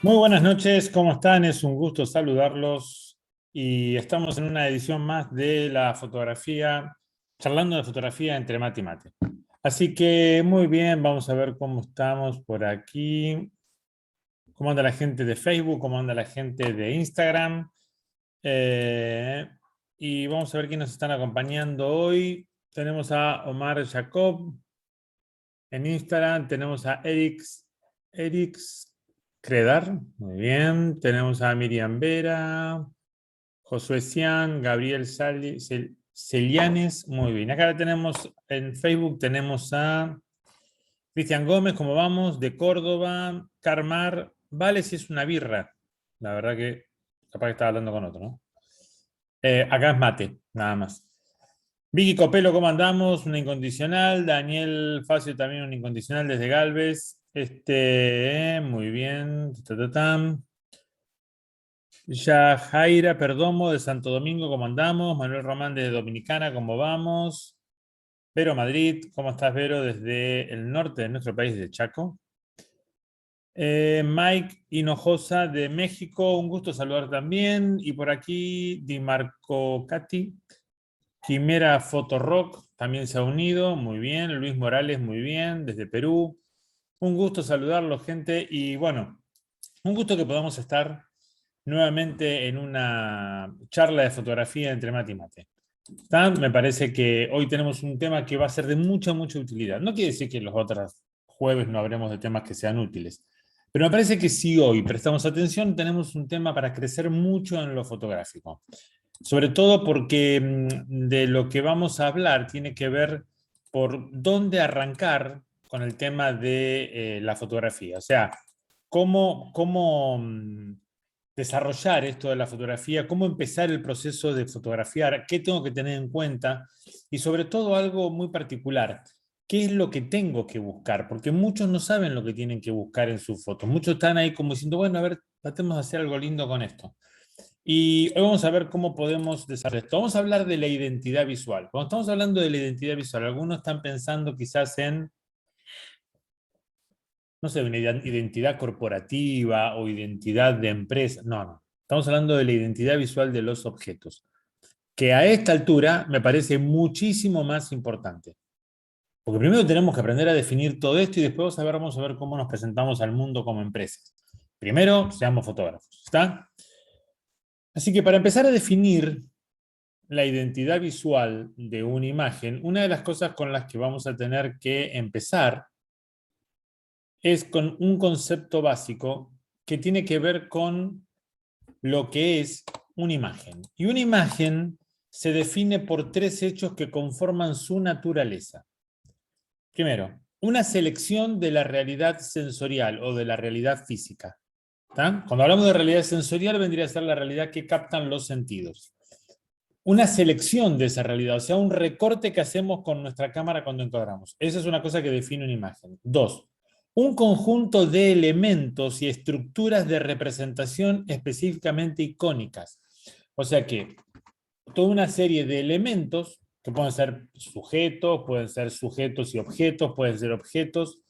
Muy buenas noches, ¿cómo están? Es un gusto saludarlos y estamos en una edición más de la fotografía, charlando de fotografía entre mate y mate. Así que muy bien, vamos a ver cómo estamos por aquí, cómo anda la gente de Facebook, cómo anda la gente de Instagram. Eh, y vamos a ver quiénes nos están acompañando hoy. Tenemos a Omar Jacob en Instagram, tenemos a Erix Credar, muy bien. Tenemos a Miriam Vera, Josué Cian, Gabriel Celianes, muy bien. Acá tenemos en Facebook, tenemos a Cristian Gómez, ¿cómo vamos? De Córdoba, Carmar, vale si es una birra. La verdad que capaz que estaba hablando con otro, ¿no? Acá es mate, nada más. Vicky Copelo, ¿cómo andamos? Una incondicional. Daniel Facio también un incondicional desde Galvez. Muy bien. Tatatam. Yajaira Perdomo de Santo Domingo, ¿cómo andamos? Manuel Román desde Dominicana, ¿cómo vamos? Vero Madrid, ¿cómo estás, Vero? Desde el norte de nuestro país, de Chaco. Mike Hinojosa de México, un gusto saludar también. Y por aquí, Di Marco Cati. Quimera Fotorock también se ha unido, muy bien. Luis Morales, muy bien, desde Perú. Un gusto saludarlo, gente. Y bueno, un gusto que podamos estar nuevamente en una charla de fotografía entre mate y mate. ¿Está? Me parece que hoy tenemos un tema que va a ser de mucha, mucha utilidad. No quiere decir que los otros jueves no habremos de temas que sean útiles. Pero me parece que si hoy prestamos atención, tenemos un tema para crecer mucho en lo fotográfico. Sobre todo porque de lo que vamos a hablar tiene que ver por dónde arrancar con el tema de la fotografía. O sea, cómo desarrollar esto de la fotografía, cómo empezar el proceso de fotografiar, qué tengo que tener en cuenta y sobre todo algo muy particular, qué es lo que tengo que buscar, porque muchos no saben lo que tienen que buscar en sus fotos. Muchos están ahí como diciendo, bueno, a ver, tratemos de hacer algo lindo con esto. Y hoy vamos a ver cómo podemos desarrollar esto. Vamos a hablar de la identidad visual. Cuando estamos hablando de la identidad visual, algunos están pensando quizás en, no sé, una identidad corporativa o identidad de empresa. No, no. Estamos hablando de la identidad visual de los objetos, que a esta altura me parece muchísimo más importante. Porque primero tenemos que aprender a definir todo esto y después vamos a ver cómo nos presentamos al mundo como empresas. Primero, seamos fotógrafos. ¿Está? Así que para empezar a definir la identidad visual de una imagen, una de las cosas con las que vamos a tener que empezar es con un concepto básico que tiene que ver con lo que es una imagen. Y una imagen se define por tres hechos que conforman su naturaleza. Primero, una selección de la realidad sensorial o de la realidad física. ¿Tá? Cuando hablamos de realidad sensorial vendría a ser la realidad que captan los sentidos. Una selección de esa realidad, o sea, un recorte que hacemos con nuestra cámara cuando encuadramos. Esa es una cosa que define una imagen. Dos, un conjunto de elementos y estructuras de representación específicamente icónicas. O sea que toda una serie de elementos que pueden ser sujetos y objetos, pueden ser objetos,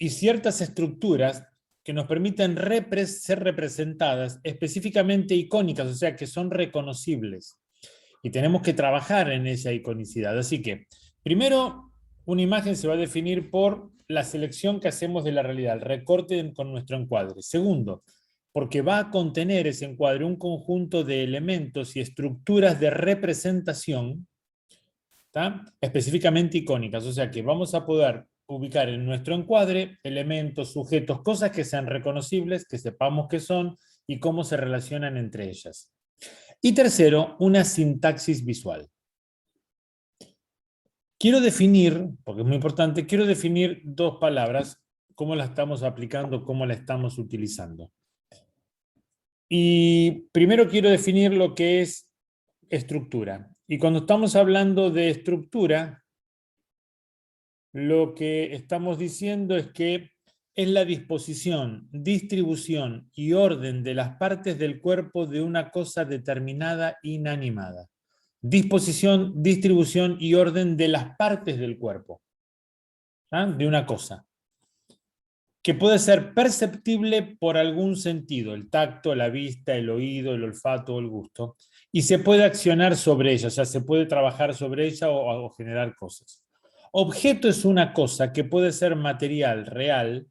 y ciertas estructuras que nos permiten ser representadas específicamente icónicas, o sea, que son reconocibles. Y tenemos que trabajar en esa iconicidad. Así que, primero, una imagen se va a definir por la selección que hacemos de la realidad, el recorte con nuestro encuadre. Segundo, porque va a contener ese encuadre un conjunto de elementos y estructuras de representación, ¿tá? Específicamente icónicas, o sea que vamos a poder ubicar en nuestro encuadre elementos, sujetos, cosas que sean reconocibles, que sepamos qué son y cómo se relacionan entre ellas. Y tercero, una sintaxis visual. Quiero definir, porque es muy importante, quiero definir dos palabras, cómo las estamos aplicando, cómo las estamos utilizando. Y primero quiero definir lo que es estructura. Y cuando estamos hablando de estructura, lo que estamos diciendo es que es la disposición, distribución y orden de las partes del cuerpo de una cosa determinada inanimada. Disposición, distribución y orden de las partes del cuerpo, ¿ah? De una cosa. que puede ser perceptible por algún sentido, el tacto, la vista, el oído, el olfato o el gusto, y se puede accionar sobre ella, o sea, se puede trabajar sobre ella o generar cosas. Objeto es una cosa que puede ser material, real,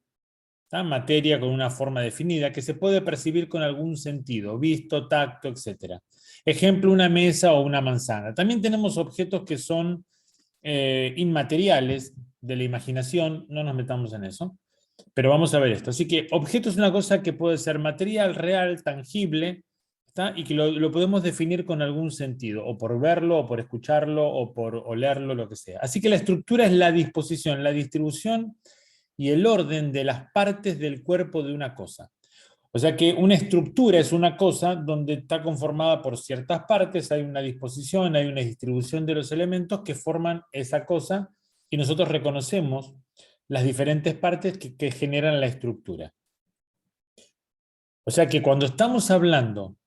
¿tá? Materia con una forma definida, que se puede percibir con algún sentido, visto, tacto, etc. Ejemplo, una mesa o una manzana. También tenemos objetos que son inmateriales de la imaginación, no nos metamos en eso, pero vamos a ver esto. Así que objeto es una cosa que puede ser material, real, tangible, ¿tá? Y que lo podemos definir con algún sentido, o por verlo, o por escucharlo, o por olerlo, lo que sea. Así que la estructura es la disposición, la distribución y el orden de las partes del cuerpo de una cosa. O sea que una estructura es una cosa donde está conformada por ciertas partes, hay una disposición, hay una distribución de los elementos que forman esa cosa y nosotros reconocemos las diferentes partes que generan la estructura. O sea que cuando estamos hablando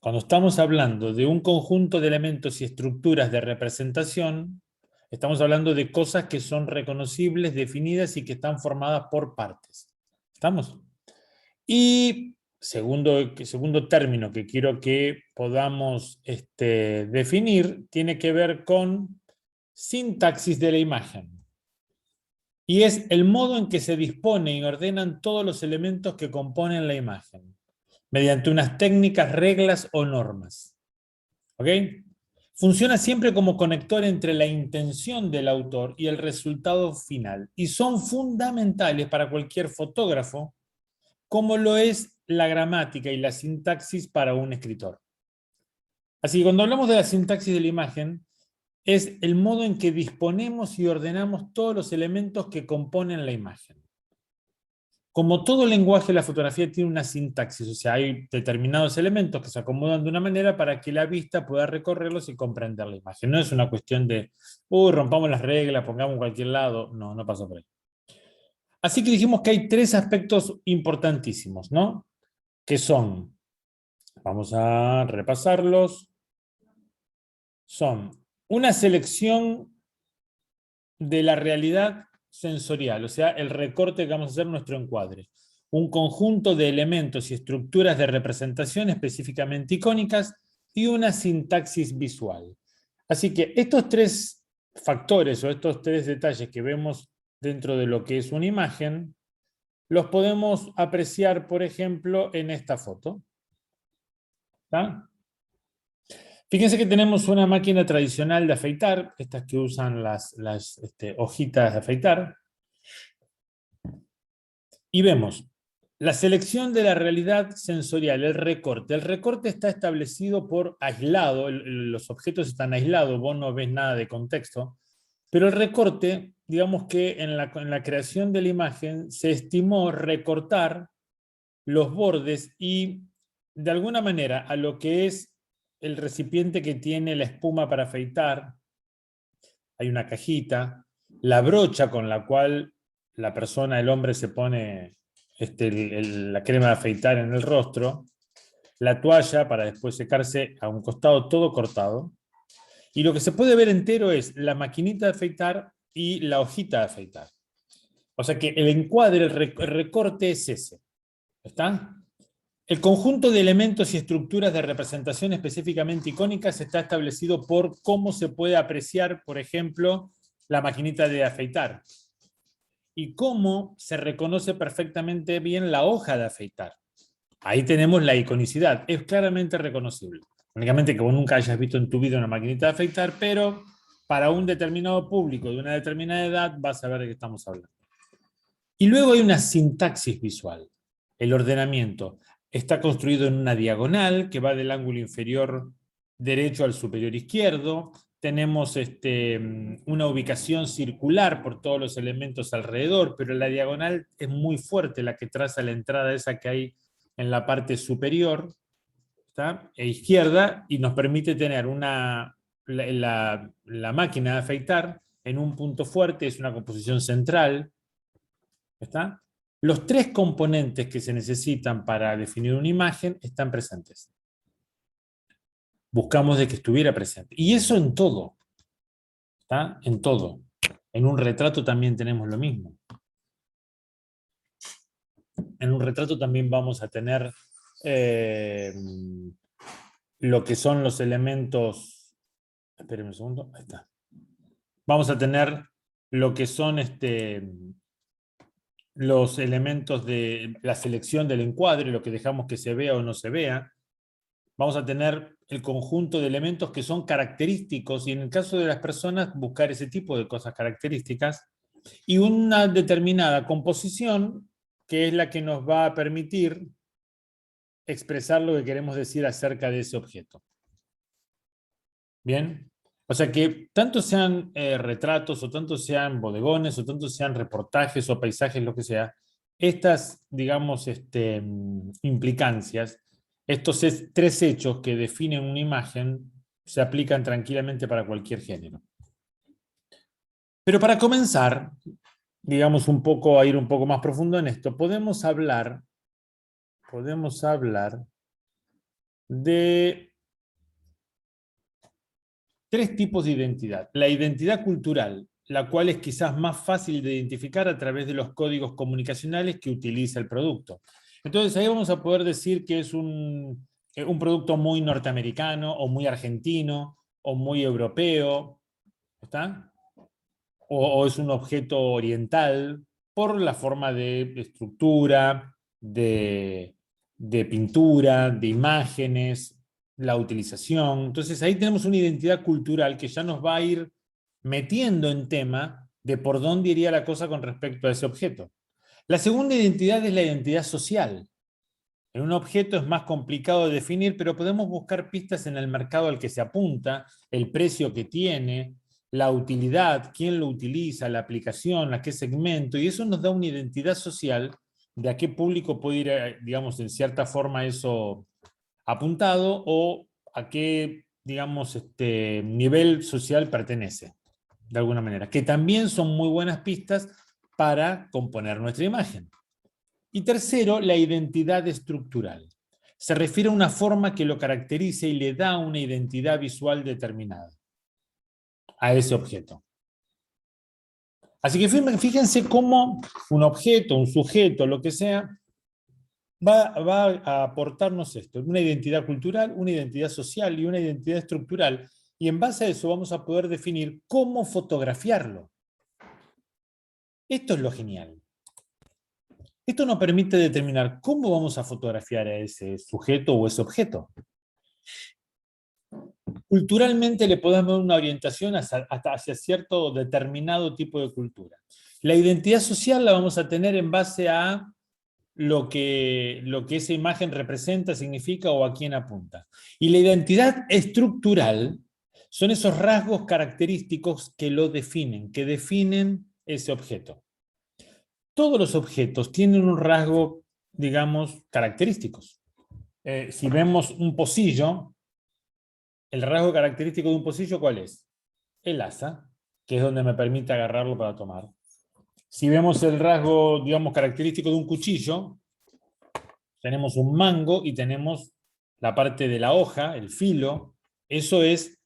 de un conjunto de elementos y estructuras de representación, estamos hablando de cosas que son reconocibles, definidas y que están formadas por partes. ¿Estamos? Y segundo término que quiero que podamos definir tiene que ver con sintaxis de la imagen. Y es el modo en que se disponen y ordenan todos los elementos que componen la imagen, mediante unas técnicas, reglas o normas. ¿Ok? Funciona siempre como conector entre la intención del autor y el resultado final. Y son fundamentales para cualquier fotógrafo, como lo es la gramática y la sintaxis para un escritor. Así que cuando hablamos de la sintaxis de la imagen, es el modo en que disponemos y ordenamos todos los elementos que componen la imagen. Como todo lenguaje, la fotografía tiene una sintaxis, o sea, hay determinados elementos que se acomodan de una manera para que la vista pueda recorrerlos y comprender la imagen. No es una cuestión de, rompamos las reglas, pongamos en cualquier lado. No, no pasa por ahí. Así que dijimos que hay tres aspectos importantísimos, ¿no? Que son, vamos a repasarlos, son una selección de la realidad sensorial, o sea, el recorte que vamos a hacer nuestro encuadre. Un conjunto de elementos y estructuras de representación específicamente icónicas y una sintaxis visual. Así que estos tres factores o estos tres detalles que vemos dentro de lo que es una imagen, los podemos apreciar, por ejemplo, en esta foto. ¿Está? Fíjense que tenemos una máquina tradicional de afeitar, estas que usan las hojitas de afeitar, y vemos la selección de la realidad sensorial, el recorte. El recorte está establecido por aislado, los objetos están aislados, vos no ves nada de contexto, pero el recorte, digamos que en la creación de la imagen se estimó recortar los bordes y de alguna manera a lo que es el recipiente que tiene la espuma para afeitar, hay una cajita, la brocha con la cual la persona, el hombre, se pone la crema de afeitar en el rostro, la toalla para después secarse a un costado, todo cortado, y lo que se puede ver entero es la maquinita de afeitar y la hojita de afeitar. O sea que el encuadre, el recorte es ese. ¿Está? El conjunto de elementos y estructuras de representación específicamente icónicas está establecido por cómo se puede apreciar, por ejemplo, la maquinita de afeitar y cómo se reconoce perfectamente bien la hoja de afeitar. Ahí tenemos la iconicidad, es claramente reconocible. Únicamente que vos nunca hayas visto en tu vida una maquinita de afeitar, pero para un determinado público de una determinada edad vas a ver de qué estamos hablando. Y luego hay una sintaxis visual, el ordenamiento. Está construido en una diagonal que va del ángulo inferior derecho al superior izquierdo. Tenemos una ubicación circular por todos los elementos alrededor, pero la diagonal es muy fuerte, la que traza la entrada esa que hay en la parte superior, ¿está? E izquierda, y nos permite tener la máquina de afeitar en un punto fuerte, es una composición central. ¿Está? Los tres componentes que se necesitan para definir una imagen están presentes. Buscamos de que estuviera presente. Y eso en todo. ¿Está? En todo. En un retrato también tenemos lo mismo. En un retrato también vamos a tener lo que son los elementos. Espérenme un segundo. Ahí está. Vamos a tener lo que son los elementos de la selección del encuadre, lo que dejamos que se vea o no se vea. Vamos a tener el conjunto de elementos que son característicos y en el caso de las personas buscar ese tipo de cosas características y una determinada composición que es la que nos va a permitir expresar lo que queremos decir acerca de ese objeto. ¿Bien? O sea que tanto sean retratos o tanto sean bodegones o tanto sean reportajes o paisajes, lo que sea, estas, digamos, implicancias, estos tres hechos que definen una imagen se aplican tranquilamente para cualquier género. Pero para comenzar, digamos un poco, a ir un poco más profundo en esto, podemos hablar de tres tipos de identidad. La identidad cultural, la cual es quizás más fácil de identificar a través de los códigos comunicacionales que utiliza el producto. Entonces ahí vamos a poder decir que es un producto muy norteamericano o muy argentino o muy europeo, ¿está? O es un objeto oriental por la forma de estructura, de pintura, de imágenes, la utilización. Entonces ahí tenemos una identidad cultural que ya nos va a ir metiendo en tema de por dónde iría la cosa con respecto a ese objeto. La segunda identidad es la identidad social. En un objeto es más complicado de definir, pero podemos buscar pistas en el mercado al que se apunta, el precio que tiene, la utilidad, quién lo utiliza, la aplicación, a qué segmento, y eso nos da una identidad social de a qué público puede ir, digamos, en cierta forma eso apuntado o a qué, digamos, nivel social pertenece, de alguna manera, que también son muy buenas pistas para componer nuestra imagen. Y tercero, la identidad estructural. Se refiere a una forma que lo caracteriza y le da una identidad visual determinada a ese objeto. Así que fíjense cómo un objeto, un sujeto, lo que sea, va a aportarnos esto, una identidad cultural, una identidad social y una identidad estructural. Y en base a eso vamos a poder definir cómo fotografiarlo. Esto es lo genial. Esto nos permite determinar cómo vamos a fotografiar a ese sujeto o ese objeto. Culturalmente le podemos dar una orientación hacia cierto determinado tipo de cultura. La identidad social la vamos a tener en base a lo que esa imagen representa, significa o a quién apunta. Y la identidad estructural son esos rasgos característicos que lo definen, que definen ese objeto. Todos los objetos tienen un rasgo, digamos, característicos. Si vemos un pocillo, el rasgo característico de un pocillo, ¿cuál es? El asa, que es donde me permite agarrarlo para tomar. Si vemos el rasgo, digamos, característico de un cuchillo, tenemos un mango y tenemos la parte de la hoja, el filo. Eso es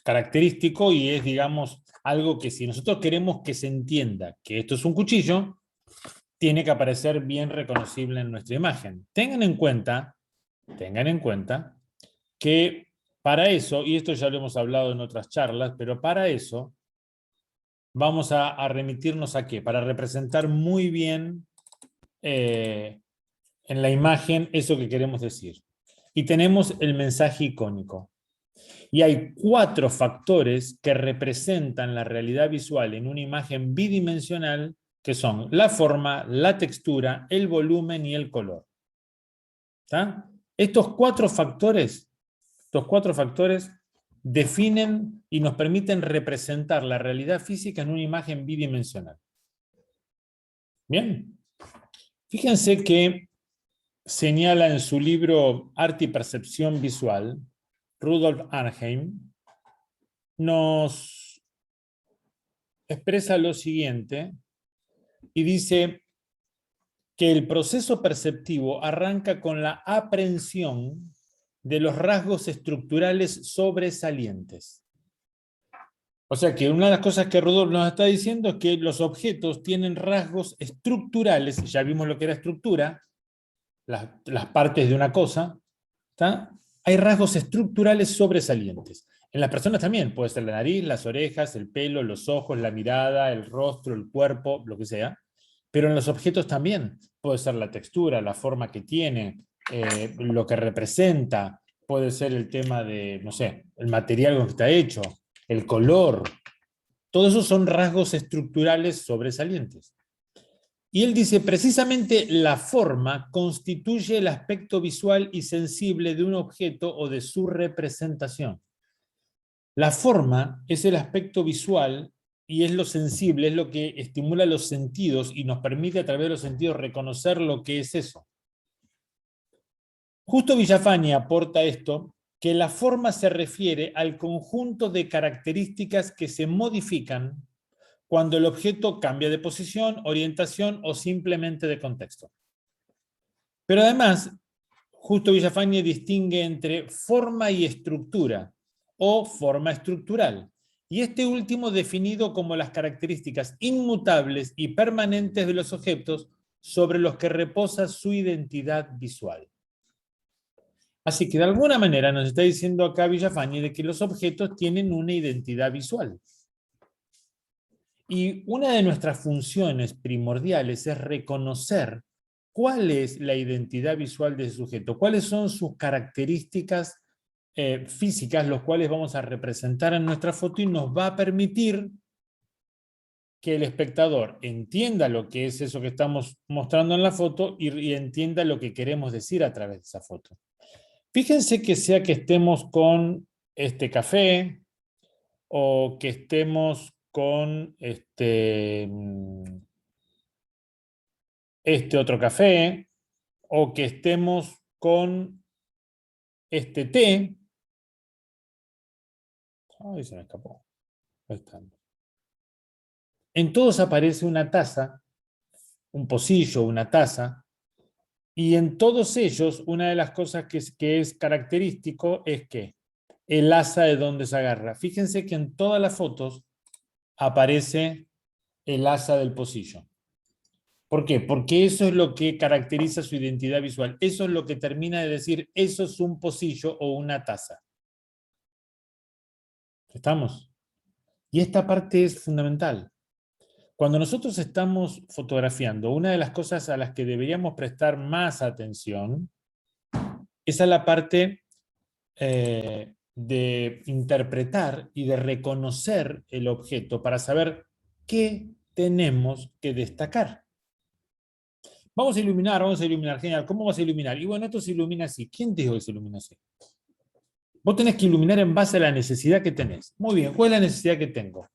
característico y es, digamos, algo que si nosotros queremos que se entienda que esto es un cuchillo, tiene que aparecer bien reconocible en nuestra imagen. Tengan en cuenta que para eso, y esto ya lo hemos hablado en otras charlas, pero para eso vamos a remitirnos a qué? Para representar muy bien en la imagen eso que queremos decir. Y tenemos el mensaje icónico. Y hay 4 factores que representan la realidad visual en una imagen bidimensional, que son la forma, la textura, el volumen y el color. ¿Está? Estos cuatro factores definen y nos permiten representar la realidad física en una imagen bidimensional. Bien. Fíjense que señala en su libro Arte y Percepción Visual, Rudolf Arnheim, nos expresa lo siguiente y dice que el proceso perceptivo arranca con la aprehensión de los rasgos estructurales sobresalientes. O sea que una de las cosas que Rudolf nos está diciendo es que los objetos tienen rasgos estructurales, ya vimos lo que era estructura, las partes de una cosa, ¿tá? Hay rasgos estructurales sobresalientes. En las personas también, puede ser la nariz, las orejas, el pelo, los ojos, la mirada, el rostro, el cuerpo, lo que sea. Pero en los objetos también, puede ser la textura, la forma que tiene, lo que representa, puede ser el tema de, no sé, el material con que está hecho, el color. Todos esos son rasgos estructurales sobresalientes. Y él dice, precisamente la forma constituye el aspecto visual y sensible de un objeto o de su representación. La forma es el aspecto visual y es lo sensible, es lo que estimula los sentidos y nos permite a través de los sentidos reconocer lo que es eso. Justo Villafañe aporta esto, que la forma se refiere al conjunto de características que se modifican cuando el objeto cambia de posición, orientación o simplemente de contexto. Pero además, Justo Villafañe distingue entre forma y estructura, o forma estructural, y este último definido como las características inmutables y permanentes de los objetos sobre los que reposa su identidad visual. Así que de alguna manera nos está diciendo acá Villafañe de que los objetos tienen una identidad visual. Y una de nuestras funciones primordiales es reconocer cuál es la identidad visual del sujeto, cuáles son sus características físicas, los cuales vamos a representar en nuestra foto y nos va a permitir que el espectador entienda lo que es eso que estamos mostrando en la foto y entienda lo que queremos decir a través de esa foto. Fíjense que sea que estemos con este café o que estemos con este otro café, o que estemos con este té. Ay, se me escapó. Ahí está. En todos aparece una taza, un pocillo, una taza, y en todos ellos una de las cosas que es característico es que el asa de donde se agarra. Fíjense que en todas las fotos aparece el asa del pocillo. ¿Por qué? Porque eso es lo que caracteriza su identidad visual. Eso es lo que termina de decir, eso es un pocillo o una taza. ¿Estamos? Y esta parte es fundamental. Cuando nosotros estamos fotografiando, una de las cosas a las que deberíamos prestar más atención es a la parte de interpretar y de reconocer el objeto para saber qué tenemos que destacar. Vamos a iluminar, genial. ¿Cómo vas a iluminar? Y bueno, esto se ilumina así. ¿Quién te dijo que se ilumina así? Vos tenés que iluminar en base a la necesidad que tenés. Muy bien, ¿cuál es la necesidad que tengo?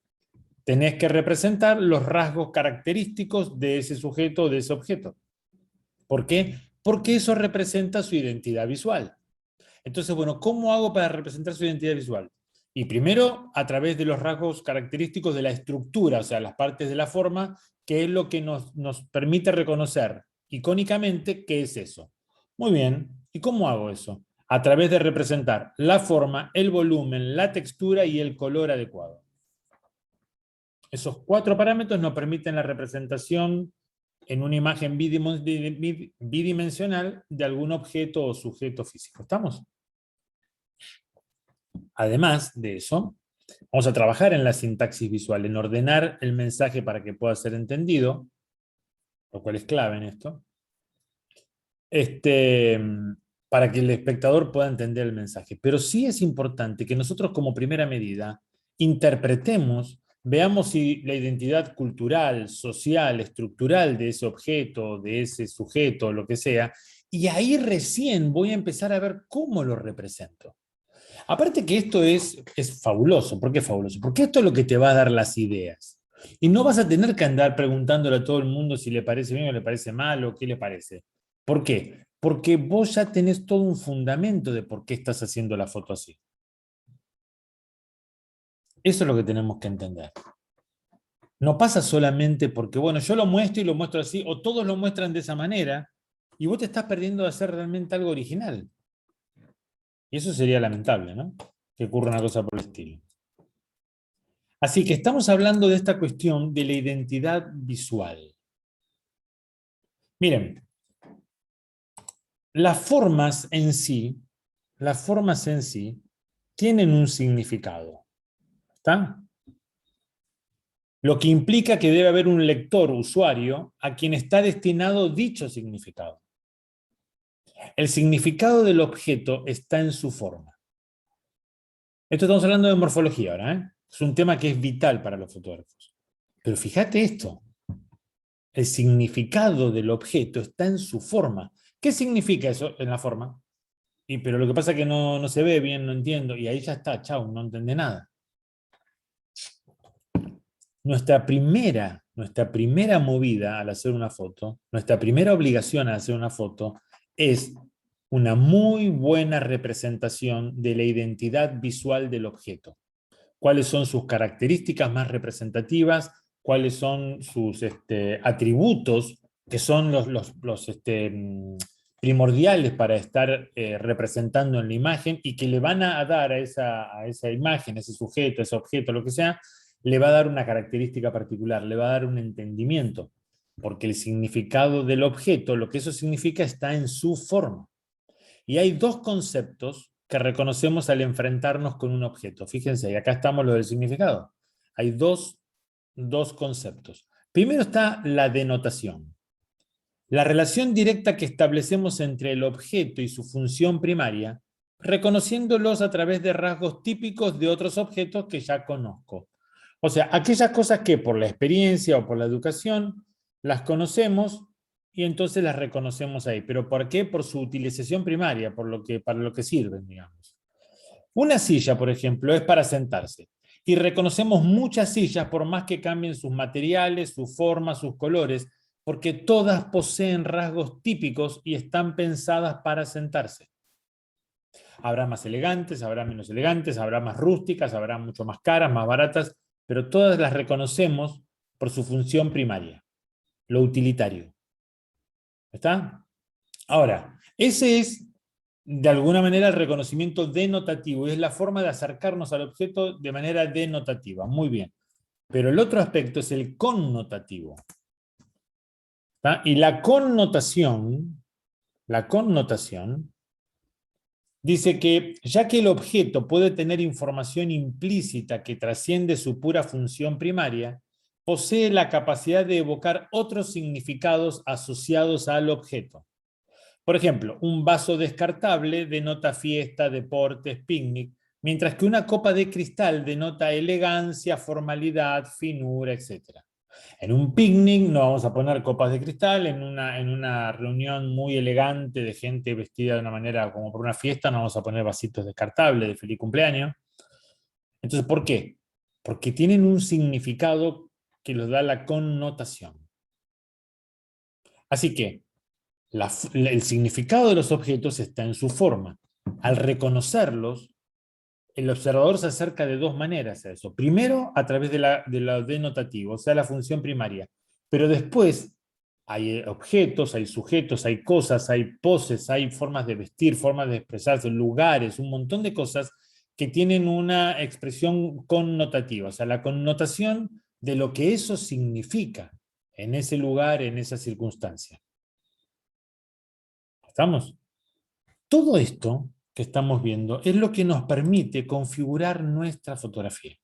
Tenés que representar los rasgos característicos de ese sujeto o de ese objeto. ¿Por qué? Porque eso representa su identidad visual. Entonces, bueno, ¿cómo hago para representar su identidad visual? Y primero, a través de los rasgos característicos de la estructura, o sea, las partes de la forma, que es lo que nos permite reconocer icónicamente qué es eso. Muy bien, ¿y cómo hago eso? A través de representar la forma, el volumen, la textura y el color adecuado. Esos 4 parámetros nos permiten la representación en una imagen bidimensional de algún objeto o sujeto físico. ¿Estamos? Además de eso, vamos a trabajar en la sintaxis visual, en ordenar el mensaje para que pueda ser entendido, lo cual es clave en esto, para que el espectador pueda entender el mensaje. Pero sí es importante que nosotros como primera medida interpretemos, veamos si la identidad cultural, social, estructural de ese objeto, de ese sujeto, lo que sea, y ahí recién voy a empezar a ver cómo lo represento. Aparte que esto es fabuloso. ¿Por qué fabuloso? Porque esto es lo que te va a dar las ideas. Y no vas a tener que andar preguntándole a todo el mundo si le parece bien o le parece mal o qué le parece. ¿Por qué? Porque vos ya tenés todo un fundamento de por qué estás haciendo la foto así. Eso es lo que tenemos que entender. No pasa solamente porque, bueno, yo lo muestro y lo muestro así, o todos lo muestran de esa manera, y vos te estás perdiendo de hacer realmente algo original. Y eso sería lamentable, ¿no? Que ocurra una cosa por el estilo. Así que estamos hablando de esta cuestión de la identidad visual. Miren, las formas en sí tienen un significado. ¿Está? Lo que implica que debe haber un lector, usuario, a quien está destinado dicho significado. El significado del objeto está en su forma. Esto estamos hablando de morfología ahora, ¿eh? Es un tema que es vital para los fotógrafos. Pero fíjate esto, el significado del objeto está en su forma. ¿Qué significa eso en la forma? Pero lo que pasa es que no se ve bien, no entiendo, y ahí ya está, chau, no entendé nada. Nuestra primera movida al hacer una foto, nuestra primera obligación al hacer una foto es una muy buena representación de la identidad visual del objeto. Cuáles son sus características más representativas, cuáles son sus atributos que son los primordiales para estar representando en la imagen y que le van a dar a esa imagen, a ese sujeto, a ese objeto, lo que sea, le va a dar una característica particular, le va a dar un entendimiento, porque el significado del objeto, lo que eso significa, está en su forma. Y hay dos conceptos que reconocemos al enfrentarnos con un objeto. Fíjense, y acá estamos lo del significado. Hay dos conceptos. Primero está la denotación. La relación directa que establecemos entre el objeto y su función primaria, reconociéndolos a través de rasgos típicos de otros objetos que ya conozco. O sea, aquellas cosas que por la experiencia o por la educación las conocemos y entonces las reconocemos ahí. ¿Pero por qué? Por su utilización primaria, para lo que sirven, digamos. Una silla, por ejemplo, es para sentarse. Y reconocemos muchas sillas por más que cambien sus materiales, su forma, sus colores, porque todas poseen rasgos típicos y están pensadas para sentarse. Habrá más elegantes, habrá menos elegantes, habrá más rústicas, habrá mucho más caras, más baratas, pero todas las reconocemos por su función primaria, lo utilitario. ¿Está? Ahora, ese es de alguna manera el reconocimiento denotativo, y es la forma de acercarnos al objeto de manera denotativa. Muy bien. Pero el otro aspecto es el connotativo. ¿Está? Y la connotación dice que ya que el objeto puede tener información implícita que trasciende su pura función primaria, posee la capacidad de evocar otros significados asociados al objeto. Por ejemplo, un vaso descartable denota fiesta, deportes, picnic, mientras que una copa de cristal denota elegancia, formalidad, finura, etc. En un picnic no vamos a poner copas de cristal, en una reunión muy elegante de gente vestida de una manera como por una fiesta, no vamos a poner vasitos descartables de feliz cumpleaños. Entonces, ¿por qué? Porque tienen un significado que los da la connotación. Así que el significado de los objetos está en su forma. Al reconocerlos, el observador se acerca de dos maneras a eso. Primero, a través de lo denotativo, o sea, la función primaria. Pero después hay objetos, hay sujetos, hay cosas, hay poses, hay formas de vestir, formas de expresarse, lugares, un montón de cosas que tienen una expresión connotativa, o sea, la connotación de lo que eso significa en ese lugar, en esa circunstancia. ¿Estamos? Todo esto que estamos viendo es lo que nos permite configurar nuestra fotografía.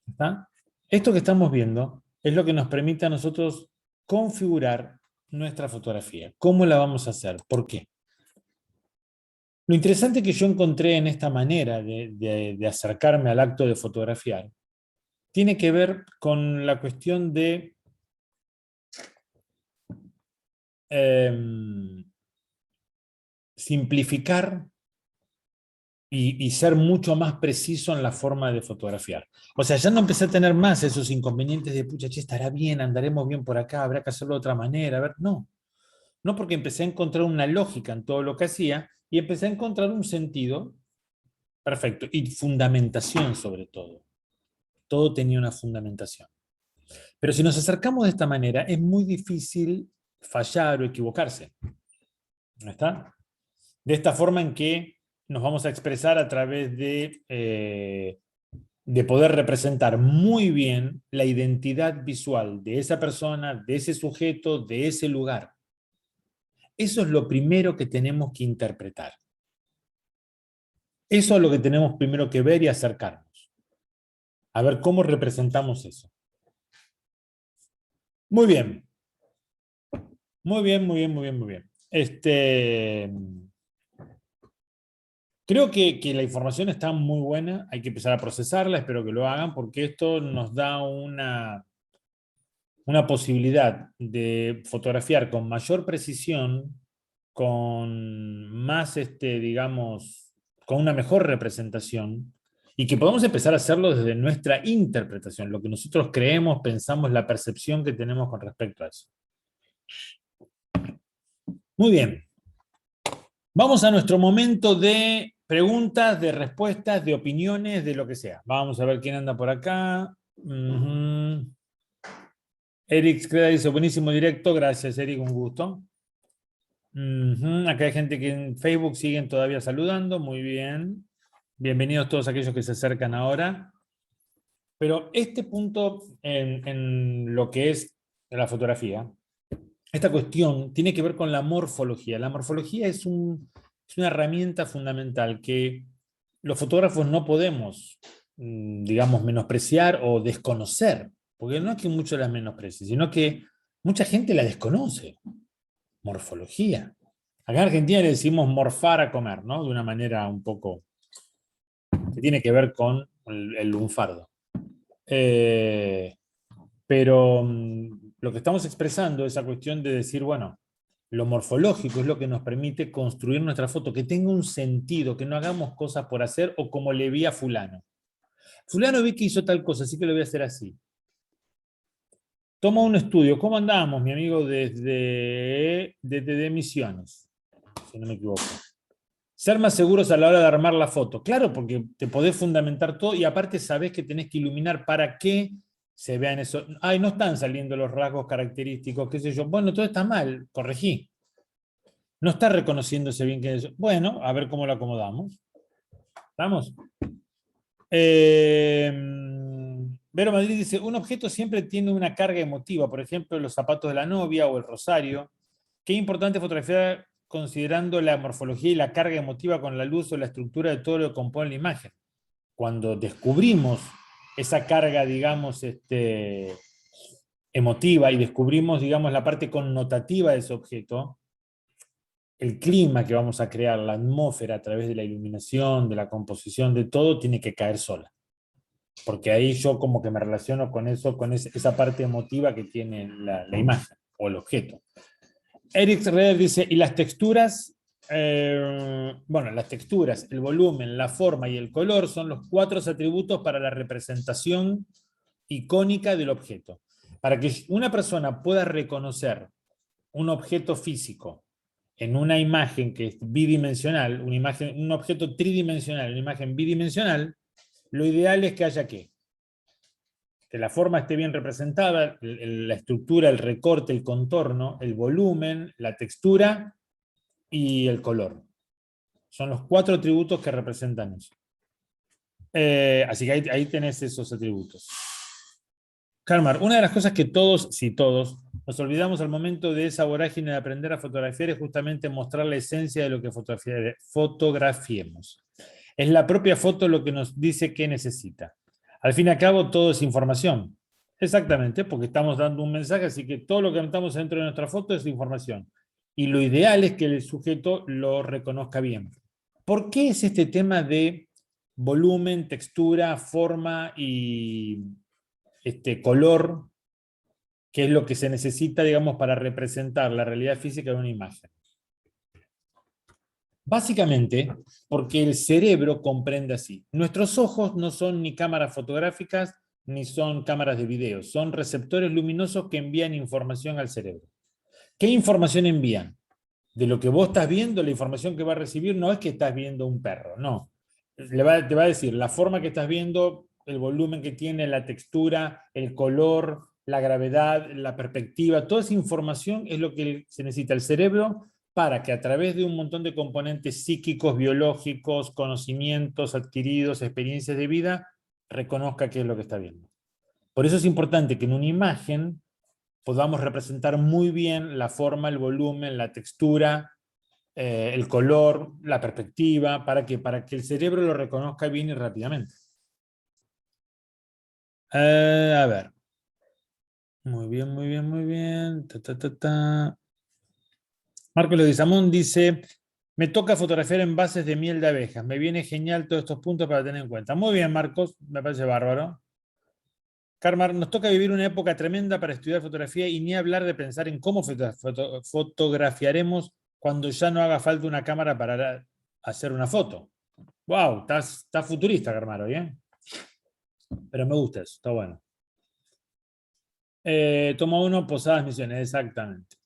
¿Está? Esto que estamos viendo es lo que nos permite a nosotros configurar nuestra fotografía. ¿Cómo la vamos a hacer? ¿Por qué? Lo interesante que yo encontré en esta manera de acercarme al acto de fotografiar tiene que ver con la cuestión de simplificar y ser mucho más preciso en la forma de fotografiar. O sea, ya no empecé a tener más esos inconvenientes de, pucha, che, estará bien, andaremos bien por acá, habrá que hacerlo de otra manera. A ver, no. No, porque empecé a encontrar una lógica en todo lo que hacía y empecé a encontrar un sentido perfecto y fundamentación sobre todo. Todo tenía una fundamentación. Pero si nos acercamos de esta manera, es muy difícil fallar o equivocarse. ¿No está? De esta forma en que nos vamos a expresar a través de poder representar muy bien la identidad visual de esa persona, de ese sujeto, de ese lugar. Eso es lo primero que tenemos que interpretar. Eso es lo que tenemos primero que ver y acercarnos. A ver cómo representamos eso. Muy bien. Muy bien, muy bien, muy bien, muy bien. Creo que la información está muy buena, hay que empezar a procesarla, espero que lo hagan, porque esto nos da una posibilidad de fotografiar con mayor precisión, con más, digamos, con una mejor representación, y que podamos empezar a hacerlo desde nuestra interpretación, lo que nosotros creemos, pensamos, la percepción que tenemos con respecto a eso. Muy bien. Vamos a nuestro momento de preguntas, de respuestas, de opiniones, de lo que sea. Vamos a ver quién anda por acá. Eric Creda dice, buenísimo directo. Gracias, Eric, un gusto. Acá hay gente que en Facebook siguen todavía saludando. Muy bien. Bienvenidos todos aquellos que se acercan ahora. Pero este punto en lo que es la fotografía, esta cuestión tiene que ver con la morfología. La morfología es una herramienta fundamental que los fotógrafos no podemos, digamos, menospreciar o desconocer, porque no es que muchos la menosprecien, sino que mucha gente la desconoce. Morfología. Acá en Argentina le decimos morfar a comer, ¿no? De una manera un poco que tiene que ver con el lunfardo. Pero lo que estamos expresando es esa cuestión de decir, bueno, lo morfológico es lo que nos permite construir nuestra foto, que tenga un sentido, que no hagamos cosas por hacer o como le vi a fulano. Fulano vi que hizo tal cosa, así que lo voy a hacer así. Toma un estudio. ¿Cómo andamos, mi amigo, desde Misiones? Si no me equivoco. Ser más seguros a la hora de armar la foto. Claro, porque te podés fundamentar todo y aparte sabés que tenés que iluminar para que se vean eso. Ay, no están saliendo los rasgos característicos, qué sé yo. Bueno, todo está mal, corregí. No está reconociéndose bien que eso. Bueno, a ver cómo lo acomodamos. ¿Estamos? Vero Madrid dice, un objeto siempre tiene una carga emotiva, por ejemplo, los zapatos de la novia o el rosario. Qué importante fotografiar considerando la morfología y la carga emotiva con la luz o la estructura de todo lo que compone la imagen. Cuando descubrimos esa carga, digamos, emotiva y descubrimos, digamos, la parte connotativa de ese objeto, el clima que vamos a crear, la atmósfera a través de la iluminación, de la composición, de todo, tiene que caer sola. Porque ahí yo como que me relaciono con eso, con esa parte emotiva que tiene la imagen o el objeto. Eric Reder dice, ¿y las texturas? Bueno, las texturas, el volumen, la forma y el color son los 4 atributos para la representación icónica del objeto. Para que una persona pueda reconocer un objeto físico en una imagen que es bidimensional, un objeto tridimensional, una imagen bidimensional, lo ideal es que haya ¿qué? Que la forma esté bien representada, la estructura, el recorte, el contorno, el volumen, la textura y el color. Son los 4 atributos que representan eso. Así que ahí tenés esos atributos. Karmar, una de las cosas que todos, sí todos, nos olvidamos al momento de esa vorágine de aprender a fotografiar es justamente mostrar la esencia de lo que fotografiemos. Es la propia foto lo que nos dice qué necesita. Al fin y al cabo, todo es información. Exactamente, porque estamos dando un mensaje, así que todo lo que metamos dentro de nuestra foto es información. Y lo ideal es que el sujeto lo reconozca bien. ¿Por qué es este tema de volumen, textura, forma y color, que es lo que se necesita, digamos, para representar la realidad física de una imagen? Básicamente, porque el cerebro comprende así. Nuestros ojos no son ni cámaras fotográficas, ni son cámaras de video, son receptores luminosos que envían información al cerebro. ¿Qué información envían? De lo que vos estás viendo, la información que va a recibir no es que estás viendo un perro, no. Te va a decir la forma que estás viendo, el volumen que tiene, la textura, el color, la gravedad, la perspectiva, toda esa información es lo que se necesita el cerebro para que a través de un montón de componentes psíquicos, biológicos, conocimientos adquiridos, experiencias de vida, reconozca qué es lo que está viendo. Por eso es importante que en una imagen podamos representar muy bien la forma, el volumen, la textura, el color, la perspectiva, ¿para qué? Para que el cerebro lo reconozca bien y rápidamente. A ver. Muy bien, muy bien, muy bien. Marco Leguizamón dice, me toca fotografiar envases de miel de abejas. Me viene genial todos estos puntos para tener en cuenta. Muy bien, Marcos, me parece bárbaro. Carmar, nos toca vivir una época tremenda para estudiar fotografía y ni hablar de pensar en cómo fotografiaremos cuando ya no haga falta una cámara para hacer una foto. Wow, estás futurista, Carmar, hoy, ¿eh? Pero me gusta eso, está bueno. Toma 1, Posadas Misiones, exactamente.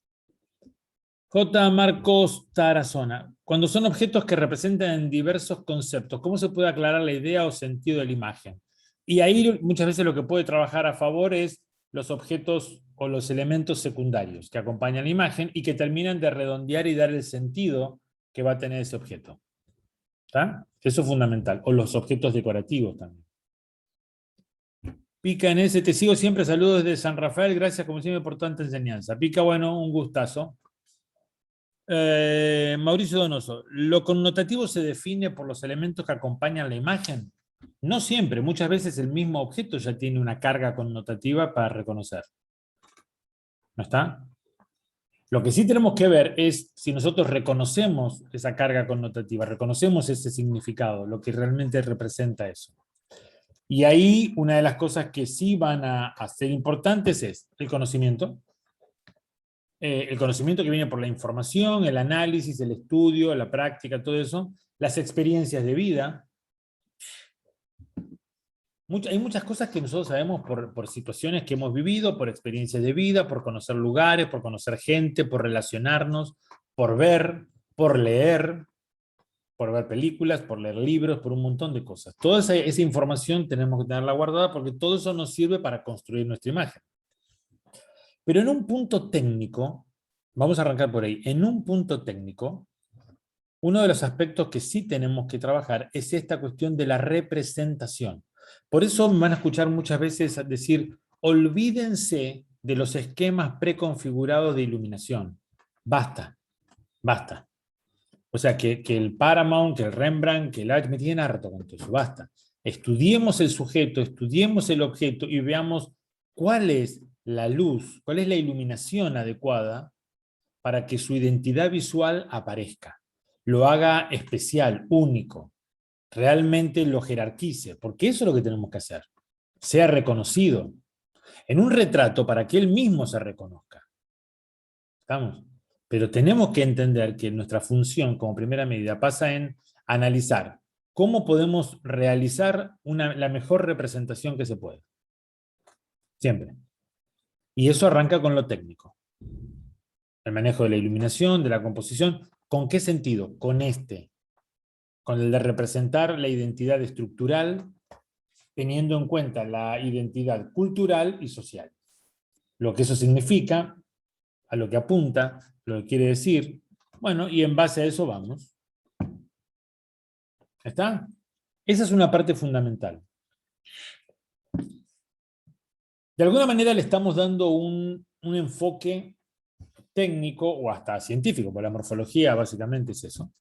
J. Marcos Tarazona. Cuando son objetos que representan diversos conceptos, ¿cómo se puede aclarar la idea o sentido de la imagen? Y ahí muchas veces lo que puede trabajar a favor es los objetos o los elementos secundarios que acompañan la imagen y que terminan de redondear y dar el sentido que va a tener ese objeto. ¿Está? Eso es fundamental. O los objetos decorativos también. Pica en ese, te sigo siempre, saludos desde San Rafael, gracias como siempre por tanta enseñanza. Pica, bueno, un gustazo. Mauricio Donoso, ¿lo connotativo se define por los elementos que acompañan la imagen? No siempre, muchas veces el mismo objeto ya tiene una carga connotativa para reconocer. ¿No está? Lo que sí tenemos que ver es si nosotros reconocemos esa carga connotativa, reconocemos ese significado, lo que realmente representa eso. Y ahí una de las cosas que sí van a ser importantes es el conocimiento. El conocimiento que viene por la información, el análisis, el estudio, la práctica, todo eso, las experiencias de vida. Hay muchas cosas que nosotros sabemos por situaciones que hemos vivido, por experiencias de vida, por conocer lugares, por conocer gente, por relacionarnos, por ver, por leer películas, por leer libros, por un montón de cosas. Toda esa información tenemos que tenerla guardada porque todo eso nos sirve para construir nuestra imagen. Pero en un punto técnico, vamos a arrancar por ahí, en un punto técnico, uno de los aspectos que sí tenemos que trabajar es esta cuestión de la representación. Por eso me van a escuchar muchas veces decir, olvídense de los esquemas preconfigurados de iluminación. Basta, basta. O sea, que el Paramount, que el Rembrandt, que el Art, me tienen harto con todo eso, basta. Estudiemos el sujeto, estudiemos el objeto y veamos cuál es la luz, cuál es la iluminación adecuada para que su identidad visual aparezca, lo haga especial, único, realmente lo jerarquice, porque eso es lo que tenemos que hacer, sea reconocido. En un retrato, para que él mismo se reconozca. ¿Estamos? Pero tenemos que entender que nuestra función como primera medida pasa en analizar cómo podemos realizar la mejor representación que se puede. Siempre. Y eso arranca con lo técnico. El manejo de la iluminación, de la composición. ¿Con qué sentido? Con el de representar la identidad estructural, teniendo en cuenta la identidad cultural y social. Lo que eso significa, a lo que apunta, lo que quiere decir, bueno, y en base a eso vamos. ¿Está? Esa es una parte fundamental. De alguna manera le estamos dando un enfoque técnico o hasta científico, porque la morfología básicamente es eso,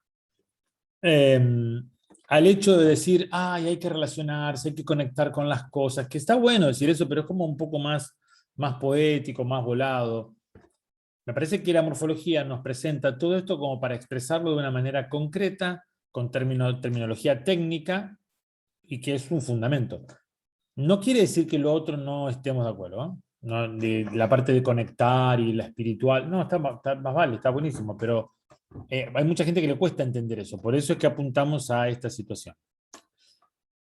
al hecho de decir, ay, hay que relacionarse, hay que conectar con las cosas, que está bueno decir eso, pero es como un poco más poético, más volado. Me parece que la morfología nos presenta todo esto como para expresarlo de una manera concreta, con terminología técnica, y que es un fundamento. No quiere decir que lo otro no estemos de acuerdo, ¿eh? No, de la parte de conectar y la espiritual, no, está más vale, está buenísimo, pero hay mucha gente que le cuesta entender eso, por eso es que apuntamos a esta situación.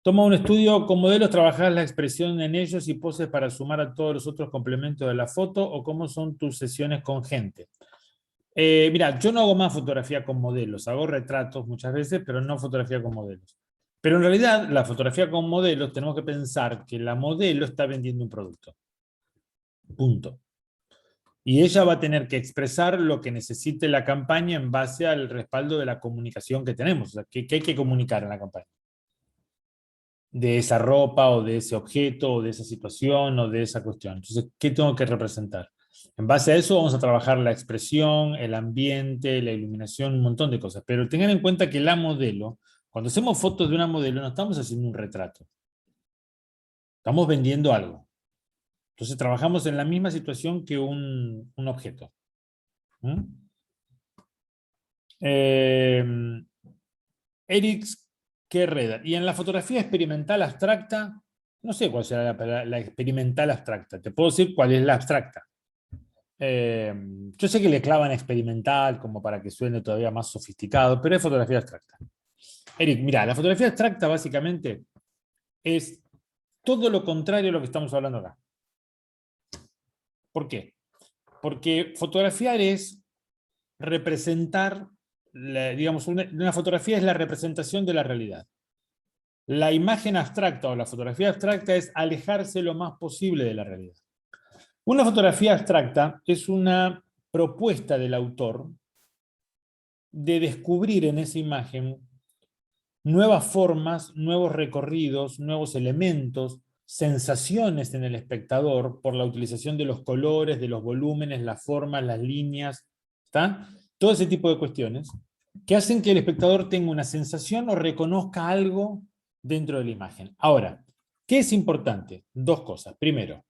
Toma un estudio con modelos, trabajas la expresión en ellos y poses para sumar a todos los otros complementos de la foto, o cómo son tus sesiones con gente. Mira, yo no hago más fotografía con modelos, hago retratos muchas veces, pero no fotografía con modelos. Pero en realidad, la fotografía con modelos, tenemos que pensar que la modelo está vendiendo un producto. Punto. Y ella va a tener que expresar lo que necesite la campaña en base al respaldo de la comunicación que tenemos. O sea, ¿qué hay que comunicar en la campaña? De esa ropa o de ese objeto o de esa situación o de esa cuestión. Entonces, ¿qué tengo que representar? En base a eso vamos a trabajar la expresión, el ambiente, la iluminación, un montón de cosas. Pero tengan en cuenta que la modelo, cuando hacemos fotos de una modelo, no estamos haciendo un retrato. Estamos vendiendo algo. Entonces trabajamos en la misma situación que un objeto. ¿Mm? Eric Querreda. Y en la fotografía experimental abstracta, no sé cuál será la experimental abstracta. Te puedo decir cuál es la abstracta. Yo sé que le clavan experimental como para que suene todavía más sofisticado, pero es fotografía abstracta. Eric, mira, la fotografía abstracta básicamente es todo lo contrario a lo que estamos hablando acá. ¿Por qué? Porque fotografiar es representar, digamos, una fotografía es la representación de la realidad. La imagen abstracta o la fotografía abstracta es alejarse lo más posible de la realidad. Una fotografía abstracta es una propuesta del autor de descubrir en esa imagen nuevas formas, nuevos recorridos, nuevos elementos, sensaciones en el espectador por la utilización de los colores, de los volúmenes, las formas, las líneas, ¿está? Todo ese tipo de cuestiones que hacen que el espectador tenga una sensación o reconozca algo dentro de la imagen. Ahora, ¿qué es importante? Dos cosas. Primero,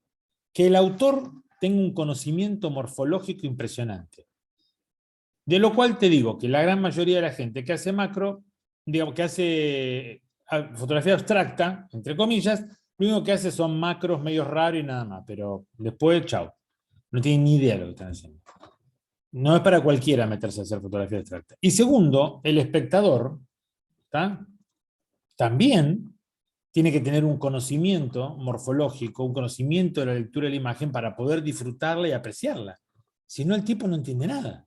que el autor tenga un conocimiento morfológico impresionante. De lo cual te digo que la gran mayoría de la gente que hace macro, digamos que hace fotografía abstracta, entre comillas, lo único que hace son macros medio raros y nada más, pero después, chao. No tienen ni idea de lo que están haciendo. No es para cualquiera meterse a hacer fotografía abstracta. Y segundo, el espectador, ¿está? También tiene que tener un conocimiento morfológico, un conocimiento de la lectura de la imagen para poder disfrutarla y apreciarla. Si no, el tipo no entiende nada.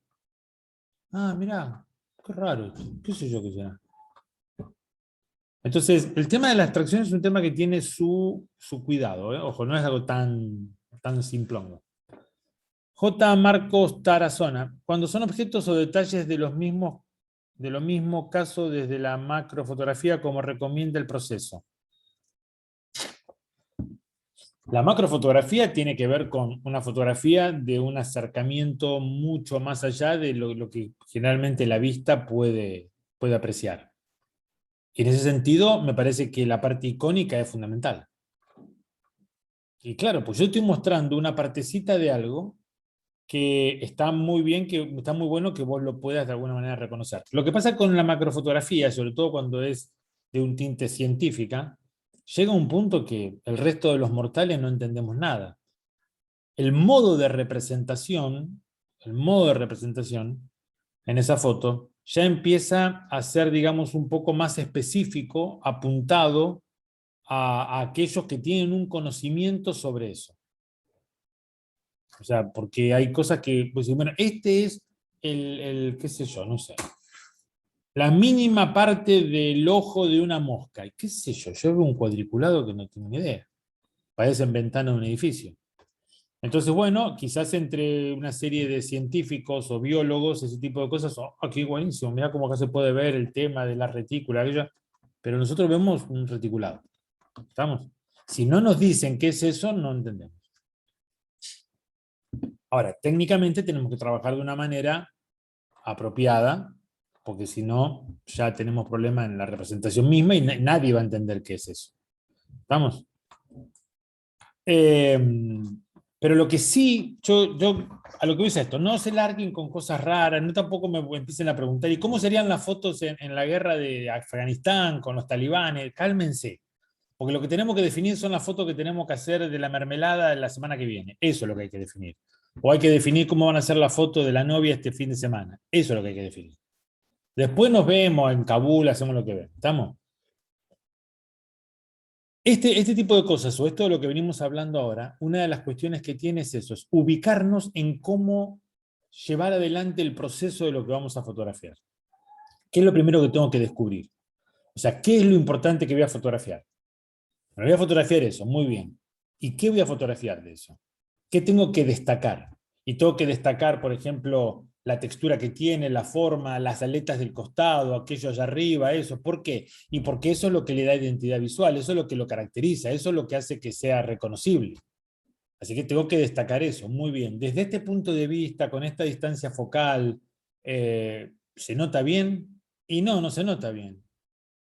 Ah, mirá, qué raro, qué sé yo qué será. Entonces, el tema de la abstracción es un tema que tiene su cuidado, ¿eh? Ojo, no es algo tan simplón. J. Marcos Tarazona. Cuando son objetos o detalles de lo mismo caso desde la macrofotografía como recomienda el proceso. La macrofotografía tiene que ver con una fotografía de un acercamiento mucho más allá de lo que generalmente la vista puede apreciar. Y en ese sentido, me parece que la parte icónica es fundamental. Y claro, pues yo estoy mostrando una partecita de algo que está muy bien, que está muy bueno que vos lo puedas de alguna manera reconocer. Lo que pasa con la macrofotografía, sobre todo cuando es de un tinte científica, llega un punto que el resto de los mortales no entendemos nada. El modo de representación, el modo de representación en esa foto ya empieza a ser, digamos, un poco más específico, apuntado a aquellos que tienen un conocimiento sobre eso. O sea, porque hay cosas que, pues, bueno, este es qué sé yo, no sé, la mínima parte del ojo de una mosca. Y qué sé yo veo un cuadriculado que no tengo ni idea. Parecen ventanas de un edificio. Entonces, bueno, quizás entre una serie de científicos o biólogos, ese tipo de cosas, oh, qué buenísimo, mira cómo acá se puede ver el tema de la retícula, aquello, pero nosotros vemos un reticulado. ¿Estamos? Si no nos dicen qué es eso, no entendemos. Ahora, técnicamente tenemos que trabajar de una manera apropiada, porque si no, ya tenemos problemas en la representación misma y nadie va a entender qué es eso. ¿Estamos? Pero lo que sí, yo a lo que voy es esto, no se larguen con cosas raras, no tampoco me empiecen a preguntar, ¿y cómo serían las fotos en la guerra de Afganistán con los talibanes? Cálmense, porque lo que tenemos que definir son las fotos que tenemos que hacer de la mermelada la semana que viene, eso es lo que hay que definir. O hay que definir cómo van a ser las fotos de la novia este fin de semana, eso es lo que hay que definir. Después nos vemos en Kabul, hacemos lo que vemos, ¿estamos? Este tipo de cosas, o esto de lo que venimos hablando ahora, una de las cuestiones que tiene es eso, es ubicarnos en cómo llevar adelante el proceso de lo que vamos a fotografiar. ¿Qué es lo primero que tengo que descubrir? O sea, ¿qué es lo importante que voy a fotografiar? Me voy a fotografiar eso, muy bien. ¿Y qué voy a fotografiar de eso? ¿Qué tengo que destacar? y tengo que destacar, por ejemplo, la textura que tiene, la forma, las aletas del costado, aquello allá arriba, eso. ¿Por qué? Y porque eso es lo que le da identidad visual, eso es lo que lo caracteriza, eso es lo que hace que sea reconocible. Así que tengo que destacar eso. Muy bien. Desde este punto de vista, con esta distancia focal, ¿se nota bien? Y no, no se nota bien.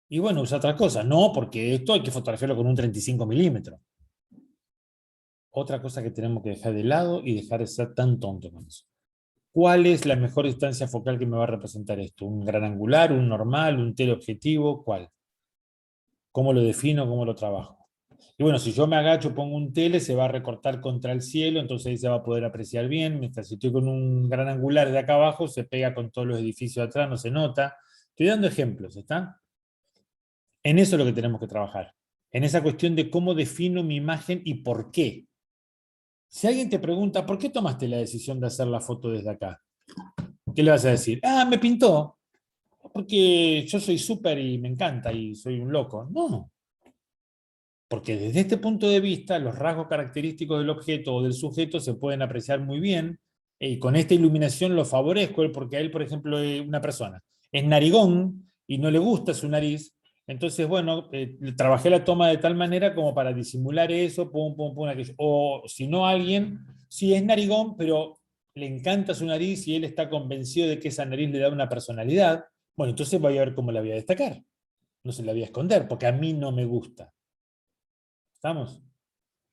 Y bueno, usa otra cosa. No, porque esto hay que fotografiarlo con un 35 milímetros. Otra cosa que tenemos que dejar de lado y dejar de ser tan tonto con eso. ¿Cuál es la mejor distancia focal que me va a representar esto? ¿Un gran angular, un normal, un teleobjetivo? ¿Cuál? ¿Cómo lo defino? ¿Cómo lo trabajo? Y bueno, si yo me agacho, pongo un tele, se va a recortar contra el cielo, entonces ahí se va a poder apreciar bien, mientras si estoy con un gran angular de acá abajo, se pega con todos los edificios de atrás, no se nota. Estoy dando ejemplos, ¿está? En eso es lo que tenemos que trabajar, en esa cuestión de cómo defino mi imagen y por qué. Si alguien te pregunta, ¿por qué tomaste la decisión de hacer la foto desde acá? ¿Qué le vas a decir? Ah, me pintó, porque yo soy súper y me encanta y soy un loco. No, porque desde este punto de vista los rasgos característicos del objeto o del sujeto se pueden apreciar muy bien y con esta iluminación lo favorezco porque a él, por ejemplo, una persona es narigón y no le gusta su nariz, entonces, bueno, trabajé la toma de tal manera como para disimular eso, pum, pum, pum, aquello. O si no, alguien, sí es narigón, pero le encanta su nariz y él está convencido de que esa nariz le da una personalidad, bueno, entonces voy a ver cómo la voy a destacar. No se la voy a esconder, porque a mí no me gusta. ¿Estamos?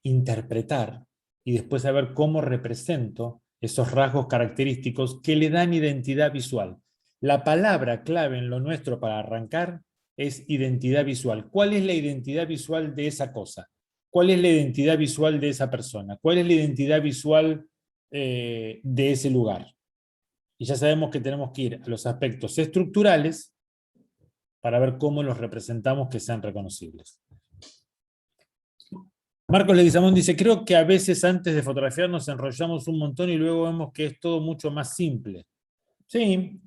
Interpretar y después saber cómo represento esos rasgos característicos que le dan identidad visual. La palabra clave en lo nuestro para arrancar es identidad visual. ¿Cuál es la identidad visual de esa cosa? ¿Cuál es la identidad visual de esa persona? ¿Cuál es la identidad visual de ese lugar? Y ya sabemos que tenemos que ir a los aspectos estructurales para ver cómo los representamos que sean reconocibles. Marcos Leguizamón dice, creo que a veces antes de fotografiar nos enrollamos un montón y luego vemos que es todo mucho más simple. Sí,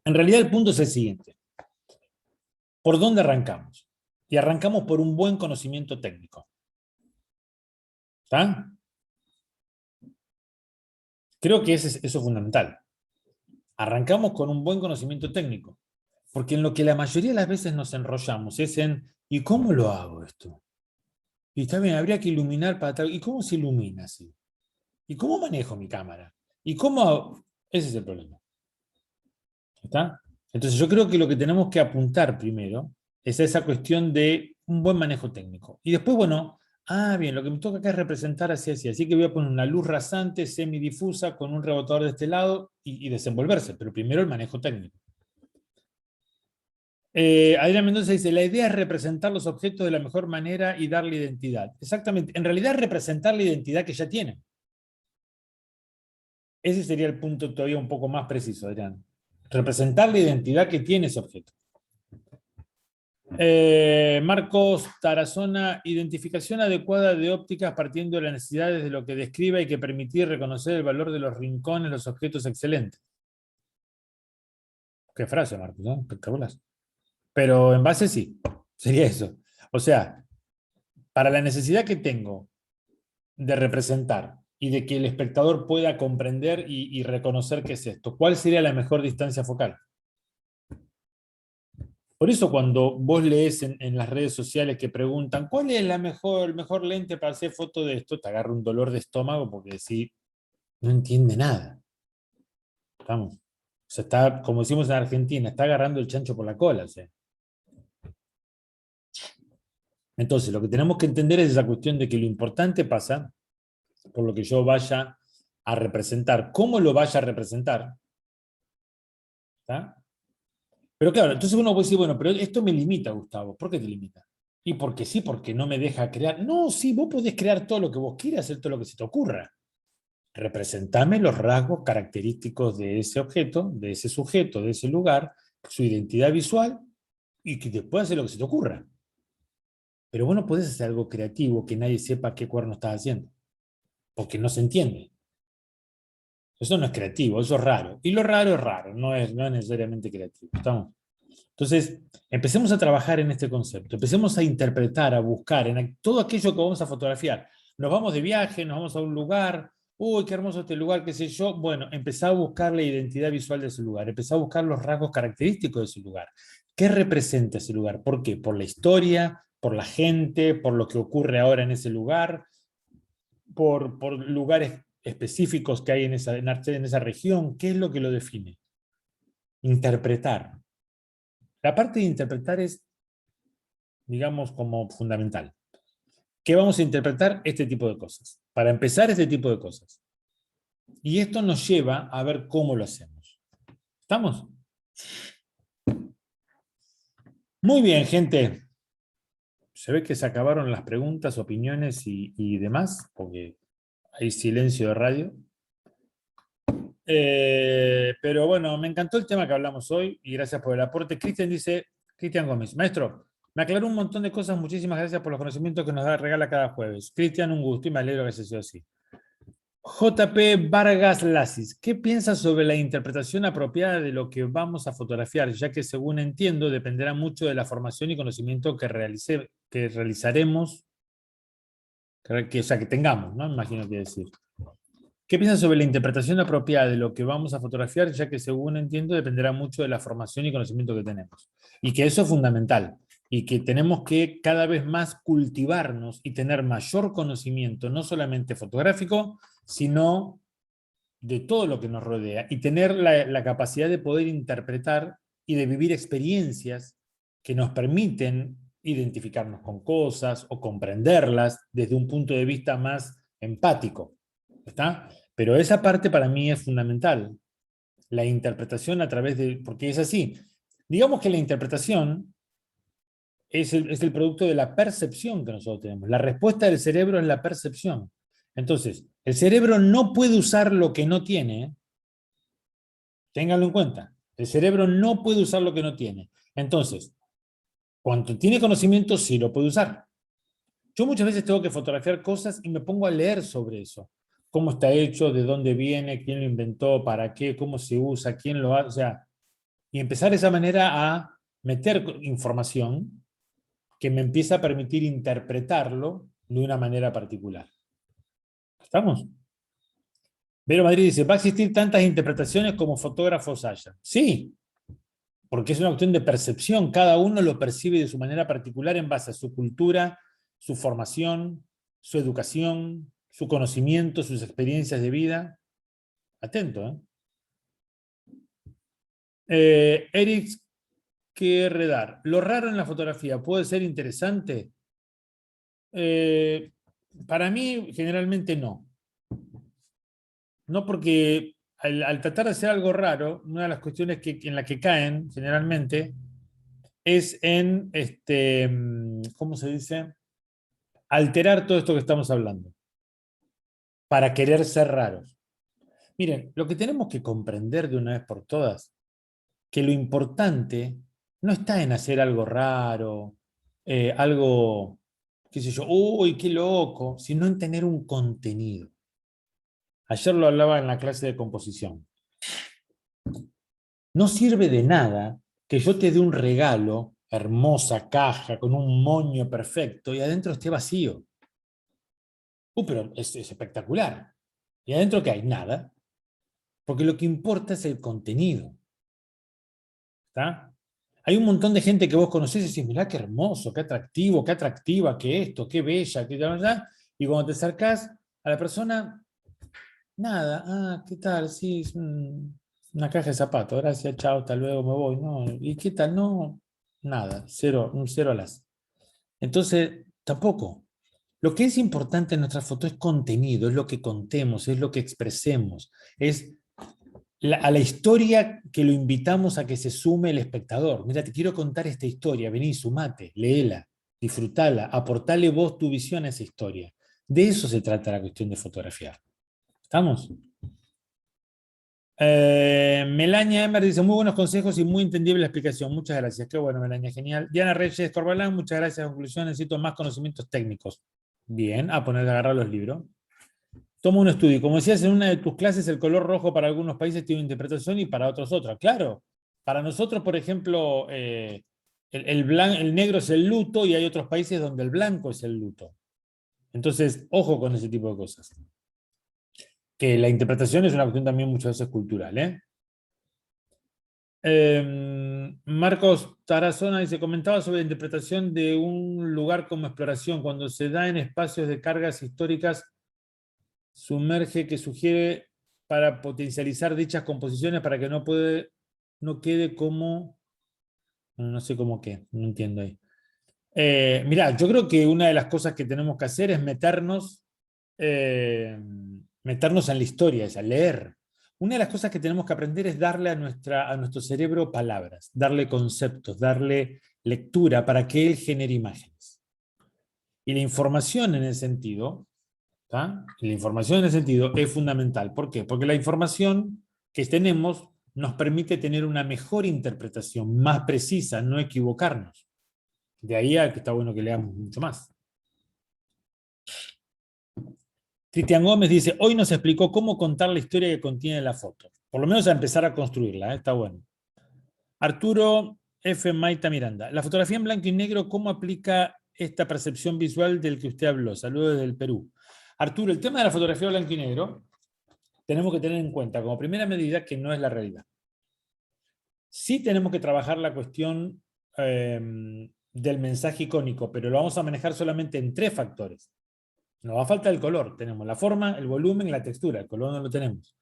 en realidad el punto es el siguiente. ¿Por dónde arrancamos? Y arrancamos por un buen conocimiento técnico. ¿Está? Creo que eso es fundamental. Arrancamos con un buen conocimiento técnico. Porque en lo que la mayoría de las veces nos enrollamos es en, ¿y cómo lo hago esto? Y está bien, habría que iluminar para tal. ¿Y cómo se ilumina así? ¿Y cómo manejo mi cámara? ¿Y cómo? Ese es el problema. ¿Está? Entonces yo creo que lo que tenemos que apuntar primero es a esa cuestión de un buen manejo técnico. Y después, bueno, bien, lo que me toca acá es representar así, así. Así que voy a poner una luz rasante, semidifusa, con un rebotador de este lado y desenvolverse. Pero primero el manejo técnico. Adrián Mendoza dice, la idea es representar los objetos de la mejor manera y darle identidad. Exactamente. En realidad representar la identidad que ya tienen. Ese sería el punto todavía un poco más preciso, Adrián. Representar la identidad que tiene ese objeto. Marcos Tarazona, identificación adecuada de ópticas partiendo de las necesidades de lo que describa y que permitir reconocer el valor de los rincones, los objetos excelentes. Qué frase, Marcos, ¿no? Espectacular. Pero en base sí, sería eso. O sea, para la necesidad que tengo de representar y de que el espectador pueda comprender y reconocer qué es esto, ¿cuál sería la mejor distancia focal? Por eso cuando vos lees en las redes sociales que preguntan ¿cuál es la mejor lente para hacer foto de esto? Te agarra un dolor de estómago porque decís, no entiende nada. ¿Estamos? O sea, está, como decimos en Argentina, está agarrando el chancho por la cola. O sea. Entonces, lo que tenemos que entender es esa cuestión de que lo importante pasa por lo que yo vaya a representar. ¿Cómo lo vaya a representar? ¿Está? Pero claro, entonces uno puede decir, bueno, pero esto me limita, Gustavo. ¿Por qué te limita? Y porque sí, porque no me deja crear. No, sí, vos podés crear todo lo que vos quieras, hacer todo lo que se te ocurra. Representame los rasgos característicos de ese objeto, de ese sujeto, de ese lugar, su identidad visual, y que después hacer lo que se te ocurra. Pero vos no podés hacer algo creativo que nadie sepa qué cuerno estás haciendo, porque no se entiende. Eso no es creativo, eso es raro. Y lo raro es raro, no es necesariamente creativo. ¿Estamos? Entonces, empecemos a trabajar en este concepto, empecemos a interpretar, a buscar en todo aquello que vamos a fotografiar. Nos vamos de viaje, nos vamos a un lugar, uy, qué hermoso este lugar, qué sé yo. Bueno, empezá a buscar la identidad visual de ese lugar, empezá a buscar los rasgos característicos de ese lugar. ¿Qué representa ese lugar? ¿Por qué? Por la historia, por la gente, por lo que ocurre ahora en ese lugar, por lugares específicos que hay en esa región. ¿Qué es lo que lo define? Interpretar. La parte de interpretar es, digamos, como fundamental. ¿Qué vamos a interpretar? Este tipo de cosas. Para empezar, este tipo de cosas. Y esto nos lleva a ver cómo lo hacemos. ¿Estamos? Muy bien, gente. Se ve que se acabaron las preguntas, opiniones y demás, porque hay silencio de radio. Pero bueno, me encantó el tema que hablamos hoy y gracias por el aporte. Cristian dice, Cristian Gómez, maestro, me aclaró un montón de cosas, muchísimas gracias por los conocimientos que nos regala cada jueves. Cristian, un gusto y me alegro que haya sido así. JP Vargas Lasis, ¿qué piensas sobre la interpretación apropiada de lo que vamos a fotografiar? Ya que según entiendo dependerá mucho de la formación y conocimiento que realizaremos, o sea, que tengamos, ¿no? Imagino que decir. ¿Qué piensas sobre la interpretación apropiada de lo que vamos a fotografiar? Ya que según entiendo dependerá mucho de la formación y conocimiento que tenemos. Y que eso es fundamental. Y que tenemos que cada vez más cultivarnos y tener mayor conocimiento, no solamente fotográfico, sino de todo lo que nos rodea y tener la capacidad de poder interpretar y de vivir experiencias que nos permiten identificarnos con cosas o comprenderlas desde un punto de vista más empático. ¿Está? Pero esa parte para mí es fundamental. La interpretación a través de... Porque es así. Digamos que la interpretación es el producto de la percepción que nosotros tenemos. La respuesta del cerebro es la percepción. Entonces, el cerebro no puede usar lo que no tiene. Ténganlo en cuenta. El cerebro no puede usar lo que no tiene. Entonces, cuando tiene conocimiento, sí lo puede usar. Yo muchas veces tengo que fotografiar cosas y me pongo a leer sobre eso. Cómo está hecho, de dónde viene, quién lo inventó, para qué, cómo se usa, quién lo hace. O sea, y empezar de esa manera a meter información que me empieza a permitir interpretarlo de una manera particular. ¿Estamos? Vero Madrid dice, ¿va a existir tantas interpretaciones como fotógrafos haya? Sí, porque es una cuestión de percepción. Cada uno lo percibe de su manera particular en base a su cultura, su formación, su educación, su conocimiento, sus experiencias de vida. Atento, ¿eh? Eric Querredar. ¿Lo raro en la fotografía puede ser interesante? Eh, para mí, generalmente no. No porque al tratar de hacer algo raro, una de las cuestiones en la que caen generalmente es en, ¿cómo se dice? Alterar todo esto que estamos hablando para querer ser raros. Miren, lo que tenemos que comprender de una vez por todas, que lo importante no está en hacer algo raro, algo, qué sé yo, uy, qué loco, sino en tener un contenido. Ayer lo hablaba en la clase de composición. No sirve de nada que yo te dé un regalo, hermosa caja, con un moño perfecto, y adentro esté vacío. Pero es espectacular. ¿Y adentro qué hay? Nada. Porque lo que importa es el contenido. ¿Está? Hay un montón de gente que vos conocés y decís, mirá qué hermoso, qué atractivo, qué atractiva, qué esto, qué bella, qué tal, y cuando te acercás a la persona, nada, ¿qué tal? Sí, es una caja de zapatos, gracias, chao, hasta luego, me voy, no, ¿y qué tal? No, nada, cero, un cero alas. Entonces, tampoco. Lo que es importante en nuestra foto es contenido, es lo que contemos, es lo que expresemos, es a la historia que lo invitamos a que se sume el espectador. Mira, te quiero contar esta historia, vení, sumate, léela, disfrutala, aportale vos tu visión a esa historia. De eso se trata la cuestión de fotografiar. ¿Estamos? Melania Emer dice, muy buenos consejos y muy entendible la explicación. Muchas gracias. Qué bueno, Melania, genial. Diana Reyes Corbalán, muchas gracias. En conclusión, necesito más conocimientos técnicos. Bien, a poner a agarrar los libros. Toma un estudio. Como decías en una de tus clases, el color rojo para algunos países tiene una interpretación y para otros otra. Claro, para nosotros, por ejemplo, el negro es el luto y hay otros países donde el blanco es el luto. Entonces, ojo con ese tipo de cosas. que la interpretación es una cuestión también muchas veces cultural, ¿eh? Marcos Tarazona dice, comentaba sobre la interpretación de un lugar como exploración, cuando se da en espacios de cargas históricas, sumerge que sugiere para potencializar dichas composiciones para que no quede como, no sé cómo qué, no entiendo ahí. Mirá, yo creo que una de las cosas que tenemos que hacer es meternos en la historia, es a leer. Una de las cosas que tenemos que aprender es darle a nuestro cerebro palabras, darle conceptos, darle lectura para que él genere imágenes. Y la información en ese sentido, ¿tá? La información en ese sentido es fundamental. ¿Por qué? Porque la información que tenemos nos permite tener una mejor interpretación, más precisa, no equivocarnos. De ahí a que está bueno que leamos mucho más. Cristian Gómez dice, hoy nos explicó cómo contar la historia que contiene la foto. Por lo menos a empezar a construirla, está bueno. Arturo F. Maita Miranda, la fotografía en blanco y negro, ¿cómo aplica esta percepción visual del que usted habló? Saludos desde el Perú. Arturo, el tema de la fotografía blanco y negro, tenemos que tener en cuenta como primera medida que no es la realidad. Sí tenemos que trabajar la cuestión del mensaje icónico, pero lo vamos a manejar solamente en 3 factores. Nos va a falta el color. Tenemos la forma, el volumen y la textura. El color no lo tenemos.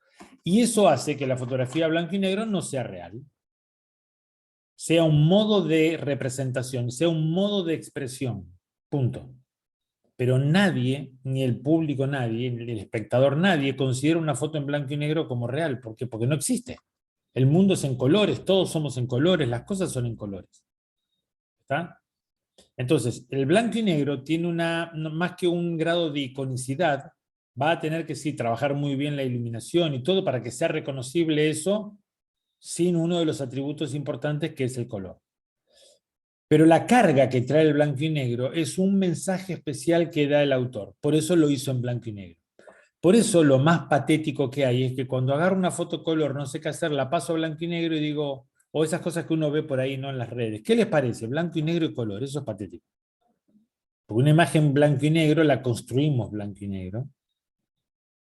Y eso hace que la fotografía blanco y negro no sea real. Sea un modo de representación, sea un modo de expresión. Punto. Pero nadie, ni el público nadie, ni el espectador nadie, considera una foto en blanco y negro como real. ¿Por qué? Porque no existe. El mundo es en colores, todos somos en colores, las cosas son en colores. ¿Está? Entonces, el blanco y negro tiene más que un grado de iconicidad, va a tener que sí trabajar muy bien la iluminación y todo para que sea reconocible eso sin uno de los atributos importantes que es el color. Pero la carga que trae el blanco y negro es un mensaje especial que da el autor, por eso lo hizo en blanco y negro. Por eso lo más patético que hay es que cuando agarro una foto color, no sé qué hacer, la paso a blanco y negro y digo, o esas cosas que uno ve por ahí, no en las redes. ¿Qué les parece? Blanco y negro y color, eso es patético. Porque una imagen blanco y negro la construimos blanco y negro,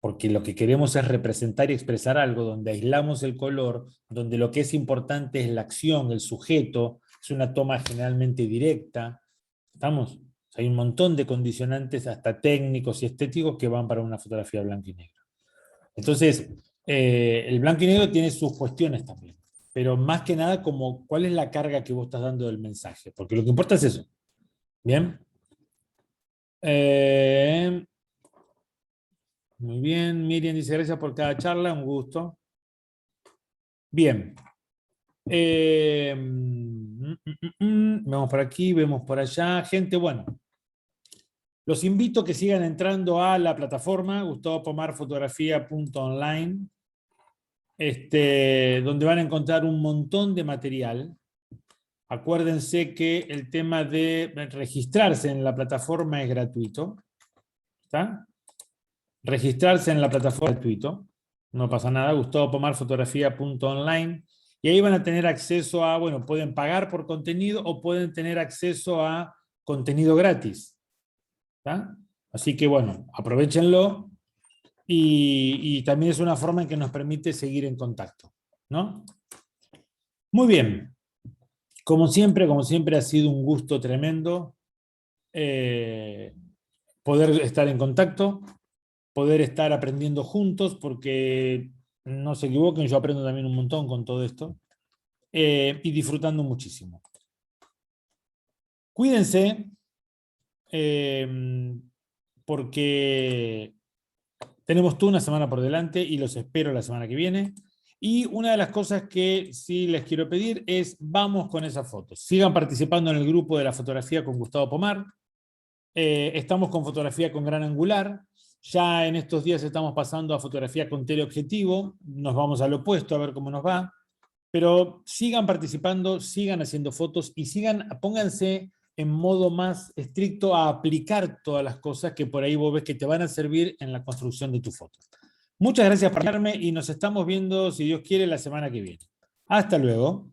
porque lo que queremos es representar y expresar algo donde aislamos el color, donde lo que es importante es la acción, el sujeto, es una toma generalmente directa. ¿Estamos? Hay un montón de condicionantes, hasta técnicos y estéticos, que van para una fotografía blanco y negro. Entonces, el blanco y negro tiene sus cuestiones también, pero más que nada como cuál es la carga que vos estás dando del mensaje, porque lo que importa es eso. ¿Bien? Muy bien, Miriam dice gracias por cada charla, un gusto. Bien. Vamos por aquí, vemos por allá. Gente, bueno, los invito a que sigan entrando a la plataforma gustavopomarfotografía.online, donde van a encontrar un montón de material. Acuérdense que el tema de registrarse en la plataforma es gratuito. ¿Está? Registrarse en la plataforma es gratuito. No pasa nada, gustavopomarfotografía.online. Y ahí van a tener acceso a, bueno, pueden pagar por contenido o pueden tener acceso a contenido gratis. ¿Está? Así que, bueno, aprovechenlo. Y también es una forma en que nos permite seguir en contacto, ¿no? Muy bien. Como siempre ha sido un gusto tremendo poder estar en contacto, poder estar aprendiendo juntos, porque no se equivoquen, yo aprendo también un montón con todo esto, y disfrutando muchísimo. Cuídense, porque tenemos toda una semana por delante y los espero la semana que viene. Y una de las cosas que sí les quiero pedir es, vamos con esas fotos. Sigan participando en el grupo de la fotografía con Gustavo Pomar. Estamos con fotografía con gran angular. Ya en estos días estamos pasando a fotografía con teleobjetivo. Nos vamos al opuesto a ver cómo nos va. Pero sigan participando, sigan haciendo fotos y pónganse en modo más estricto a aplicar todas las cosas que por ahí vos ves que te van a servir en la construcción de tu foto. Muchas gracias por verme y nos estamos viendo, si Dios quiere, la semana que viene. Hasta luego.